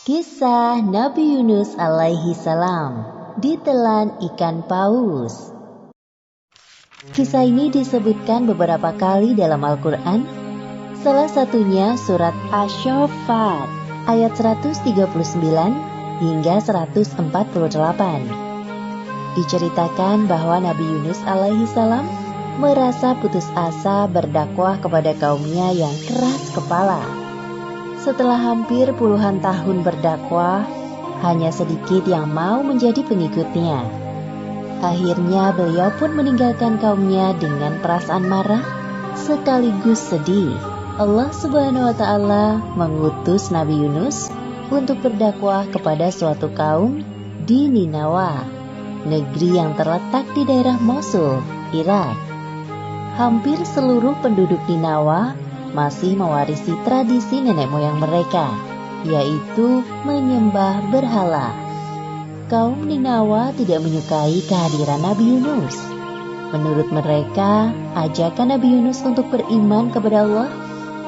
Kisah Nabi Yunus alaihi salam ditelan ikan paus. Kisah ini disebutkan beberapa kali dalam Al-Quran. Salah satunya surat Asy-Syaffat ayat 139 hingga 148. Diceritakan bahwa Nabi Yunus alaihi salam merasa putus asa berdakwah kepada kaumnya yang keras kepala. Setelah hampir puluhan tahun berdakwah, hanya sedikit yang mau menjadi pengikutnya. Akhirnya beliau pun meninggalkan kaumnya dengan perasaan marah sekaligus sedih. Allah Subhanahu wa Ta'ala mengutus Nabi Yunus untuk berdakwah kepada suatu kaum di Ninawa, negeri yang terletak di daerah Mosul, Irak. Hampir seluruh penduduk Ninawa masih mewarisi tradisi nenek moyang mereka, yaitu menyembah berhala. Kaum Ninawa tidak menyukai kehadiran Nabi Yunus. Menurut mereka, ajakan Nabi Yunus untuk beriman kepada Allah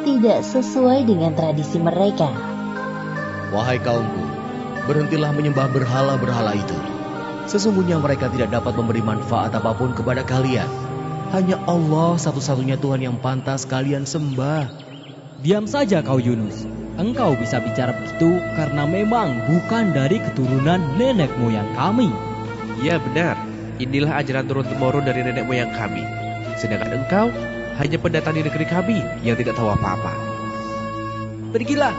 tidak sesuai dengan tradisi mereka. Wahai kaumku, berhentilah menyembah berhala-berhala itu. Sesungguhnya mereka tidak dapat memberi manfaat apapun kepada kalian. Hanya Allah satu-satunya Tuhan yang pantas kalian sembah. Diam saja kau Yunus. Engkau bisa bicara begitu karena memang bukan dari keturunan nenek moyang kami. Ya benar, inilah ajaran turun-temurun dari nenek moyang kami. Sedangkan engkau hanya pendatang di negeri kami yang tidak tahu apa-apa. Pergilah,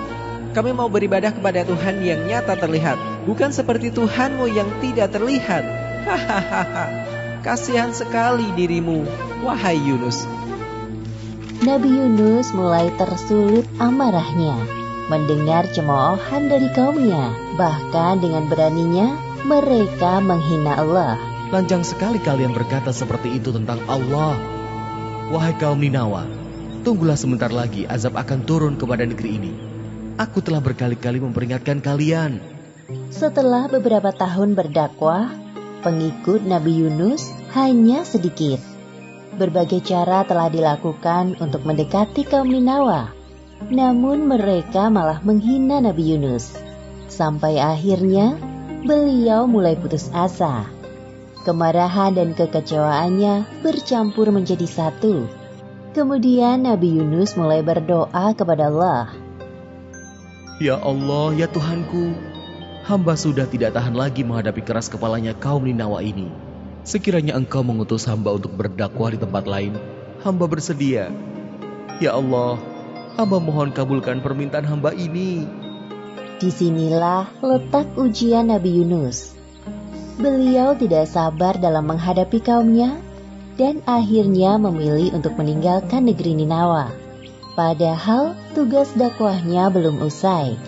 kami mau beribadah kepada Tuhan yang nyata terlihat, bukan seperti Tuhanmu yang tidak terlihat. Hahaha. Kasihan sekali dirimu, wahai Yunus. Nabi Yunus mulai tersulut amarahnya mendengar cemoohan dari kaumnya. Bahkan dengan beraninya mereka menghina Allah. Lanjang sekali kalian berkata seperti itu tentang Allah. Wahai kaum Ninawa, tunggulah sebentar lagi azab akan turun kepada negeri ini. Aku telah berkali-kali memperingatkan kalian. Setelah beberapa tahun berdakwah, pengikut Nabi Yunus hanya sedikit. Berbagai cara telah dilakukan untuk mendekati kaum Ninawa. Namun mereka malah menghina Nabi Yunus. Sampai akhirnya beliau mulai putus asa. Kemarahan dan kekecewaannya bercampur menjadi satu. Kemudian Nabi Yunus mulai berdoa kepada Allah. Ya Allah, ya Tuhanku, hamba sudah tidak tahan lagi menghadapi keras kepalanya kaum Ninawa ini. Sekiranya Engkau mengutus hamba untuk berdakwah di tempat lain, hamba bersedia. Ya Allah, hamba mohon kabulkan permintaan hamba ini. Disinilah letak ujian Nabi Yunus. Beliau tidak sabar dalam menghadapi kaumnya dan akhirnya memilih untuk meninggalkan negeri Ninawa. Padahal tugas dakwahnya belum usai.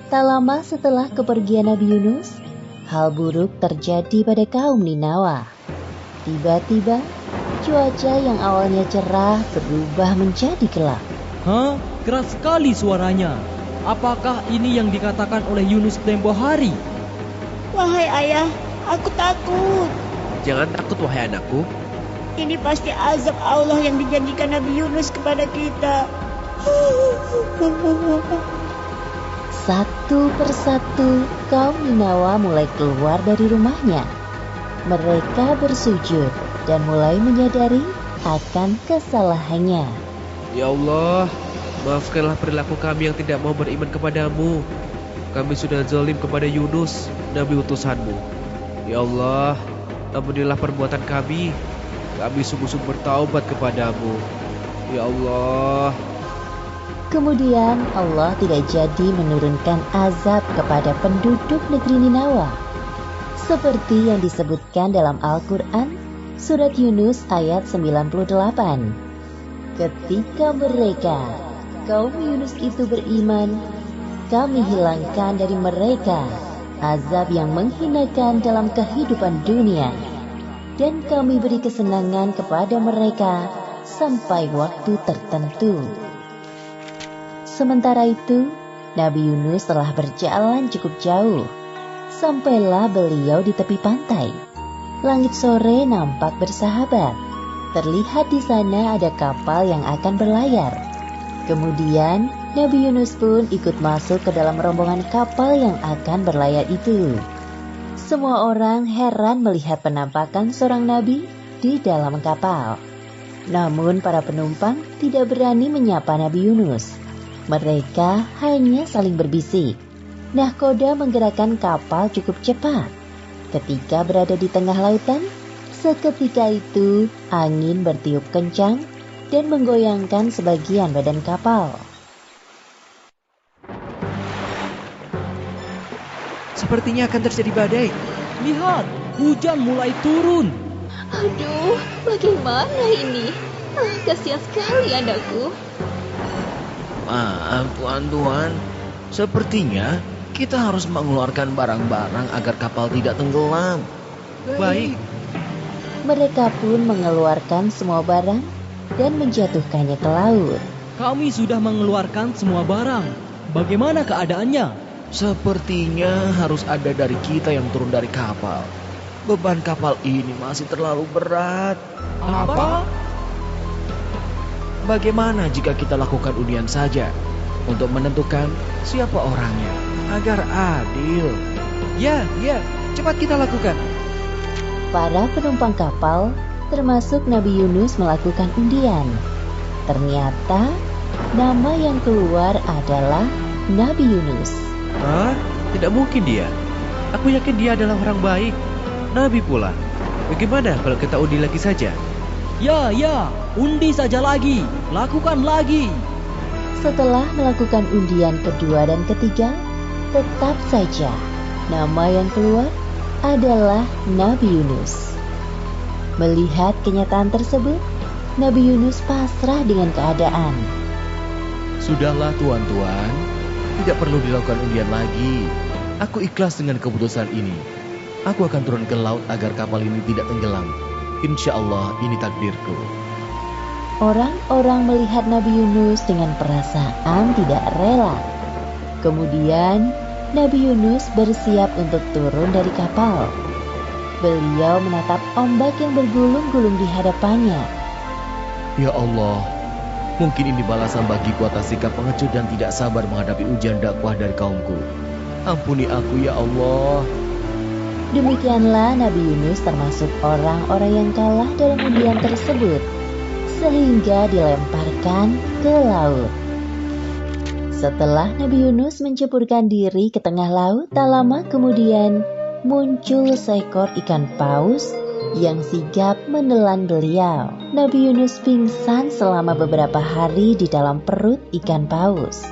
Tak lama setelah kepergian Nabi Yunus, hal buruk terjadi pada kaum Ninawa. Tiba-tiba, cuaca yang awalnya cerah berubah menjadi gelap. Hah? Keras sekali suaranya. Apakah ini yang dikatakan oleh Yunus tempo hari? Wahai ayah, aku takut. Jangan takut wahai anakku. Ini pasti azab Allah yang dijanjikan Nabi Yunus kepada kita. Satu persatu kaum Ninawa mulai keluar dari rumahnya. Mereka bersujud dan mulai menyadari akan kesalahannya. Ya Allah, maafkanlah perilaku kami yang tidak mau beriman kepadamu. Kami sudah zalim kepada Yunus, Nabi utusanmu. Ya Allah, ampunilah perbuatan kami. Kami sungguh-sungguh bertaubat kepadamu. Ya Allah. Kemudian Allah tidak jadi menurunkan azab kepada penduduk negeri Ninawa. Seperti yang disebutkan dalam Al-Quran, surat Yunus ayat 98. Ketika mereka, kaum Yunus itu beriman, kami hilangkan dari mereka azab yang menghinakan dalam kehidupan dunia. Dan kami beri kesenangan kepada mereka sampai waktu tertentu. Sementara itu, Nabi Yunus telah berjalan cukup jauh. Sampailah beliau di tepi pantai. Langit sore nampak bersahabat. Terlihat di sana ada kapal yang akan berlayar. Kemudian Nabi Yunus pun ikut masuk ke dalam rombongan kapal yang akan berlayar itu. Semua orang heran melihat penampakan seorang nabi di dalam kapal. Namun para penumpang tidak berani menyapa Nabi Yunus. Mereka hanya saling berbisik. Nahkoda menggerakkan kapal cukup cepat. Ketika berada di tengah lautan, seketika itu angin bertiup kencang dan menggoyangkan sebagian badan kapal. Sepertinya akan terjadi badai. Lihat, hujan mulai turun. Aduh, bagaimana ini? Kasihan sekali anakku. Maaf tuan-tuan, sepertinya kita harus mengeluarkan barang-barang agar kapal tidak tenggelam. Baik. Mereka pun mengeluarkan semua barang dan menjatuhkannya ke laut. Kami sudah mengeluarkan semua barang. Bagaimana keadaannya? Sepertinya harus ada dari kita yang turun dari kapal. Beban kapal ini masih terlalu berat. Apa? Bagaimana jika kita lakukan undian saja untuk menentukan siapa orangnya agar adil? Ya, cepat kita lakukan. Para penumpang kapal, termasuk Nabi Yunus, melakukan undian. Ternyata nama yang keluar adalah Nabi Yunus. Hah? Tidak mungkin dia. Aku yakin dia adalah orang baik. Nabi pula. Bagaimana kalau kita undi lagi saja? Ya, undi saja lagi. Lakukan lagi. Setelah melakukan undian kedua dan ketiga, tetap saja nama yang keluar adalah Nabi Yunus. Melihat kenyataan tersebut, Nabi Yunus pasrah dengan keadaan. Sudahlah tuan-tuan, tidak perlu dilakukan undian lagi. Aku ikhlas dengan keputusan ini. Aku akan turun ke laut agar kapal ini tidak tenggelam. Insya Allah ini takdirku. Orang-orang melihat Nabi Yunus dengan perasaan tidak rela. Kemudian Nabi Yunus bersiap untuk turun dari kapal. Beliau menatap ombak yang bergulung-gulung di hadapannya. Ya Allah, mungkin ini balasan bagiku atas sikap pengecut dan tidak sabar menghadapi ujian dakwah dari kaumku. Ampuni aku ya Allah. Demikianlah Nabi Yunus termasuk orang-orang yang kalah dalam undian tersebut, sehingga dilemparkan ke laut. Setelah Nabi Yunus menceburkan diri ke tengah laut, tak lama kemudian muncul seekor ikan paus yang sigap menelan beliau. Nabi Yunus pingsan selama beberapa hari di dalam perut ikan paus.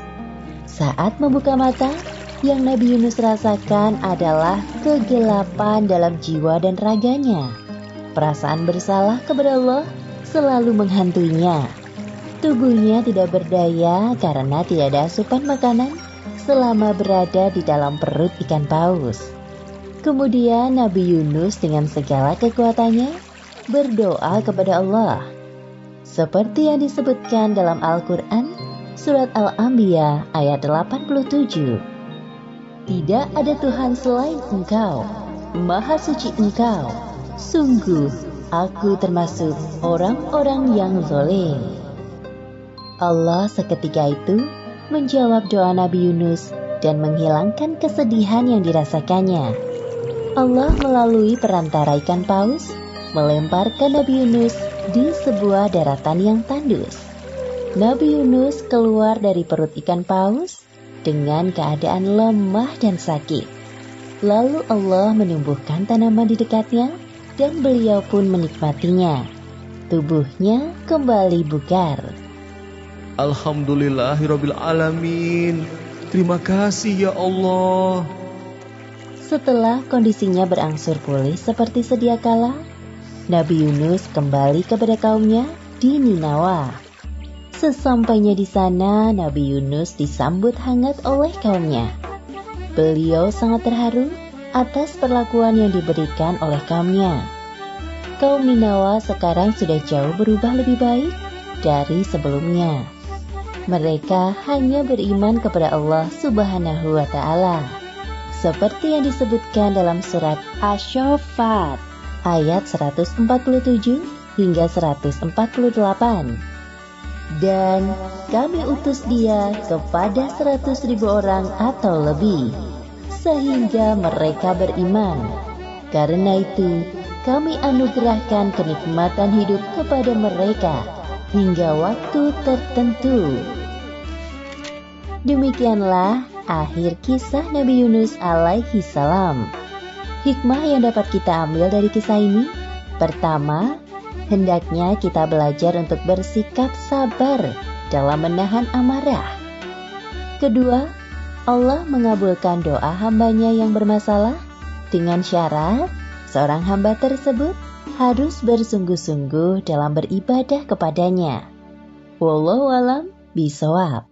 Saat membuka mata, yang Nabi Yunus rasakan adalah kegelapan dalam jiwa dan raganya. Perasaan bersalah kepada Allah selalu menghantuinya. Tubuhnya tidak berdaya karena tidak ada asupan makanan selama berada di dalam perut ikan paus. Kemudian Nabi Yunus dengan segala kekuatannya berdoa kepada Allah. Seperti yang disebutkan dalam Al-Quran, Surat Al-Anbiya ayat 87. Tidak ada Tuhan selain Engkau, Maha Suci Engkau. Sungguh, aku termasuk orang-orang yang zalim. Allah seketika itu menjawab doa Nabi Yunus dan menghilangkan kesedihan yang dirasakannya. Allah melalui perantara ikan paus melemparkan Nabi Yunus di sebuah daratan yang tandus. Nabi Yunus keluar dari perut ikan paus dengan keadaan lemah dan sakit. Lalu Allah menumbuhkan tanaman di dekatnya dan beliau pun menikmatinya. Tubuhnya kembali bugar. Alhamdulillahirabbil alamin. Terima kasih ya Allah. Setelah kondisinya berangsur pulih seperti sedia kala, Nabi Yunus kembali kepada kaumnya di Ninawa. Sesampainya di sana, Nabi Yunus disambut hangat oleh kaumnya. Beliau sangat terharu atas perlakuan yang diberikan oleh kaumnya. Kaum Ninawa sekarang sudah jauh berubah lebih baik dari sebelumnya. Mereka hanya beriman kepada Allah Subhanahu wa Ta'ala, seperti yang disebutkan dalam surat Asy-Syaffat ayat 147 hingga 148. dan kami utus dia kepada 100.000 orang atau lebih, sehingga mereka beriman. Karena itu, kami anugerahkan kenikmatan hidup kepada mereka hingga waktu tertentu. Demikianlah akhir kisah Nabi Yunus alaihi salam. Hikmah yang dapat kita ambil dari kisah ini: pertama, hendaknya kita belajar untuk bersikap sabar dalam menahan amarah. Kedua, Allah mengabulkan doa hambanya yang bermasalah dengan syarat seorang hamba tersebut harus bersungguh-sungguh dalam beribadah kepadanya. Wallahu a'lam bishawab.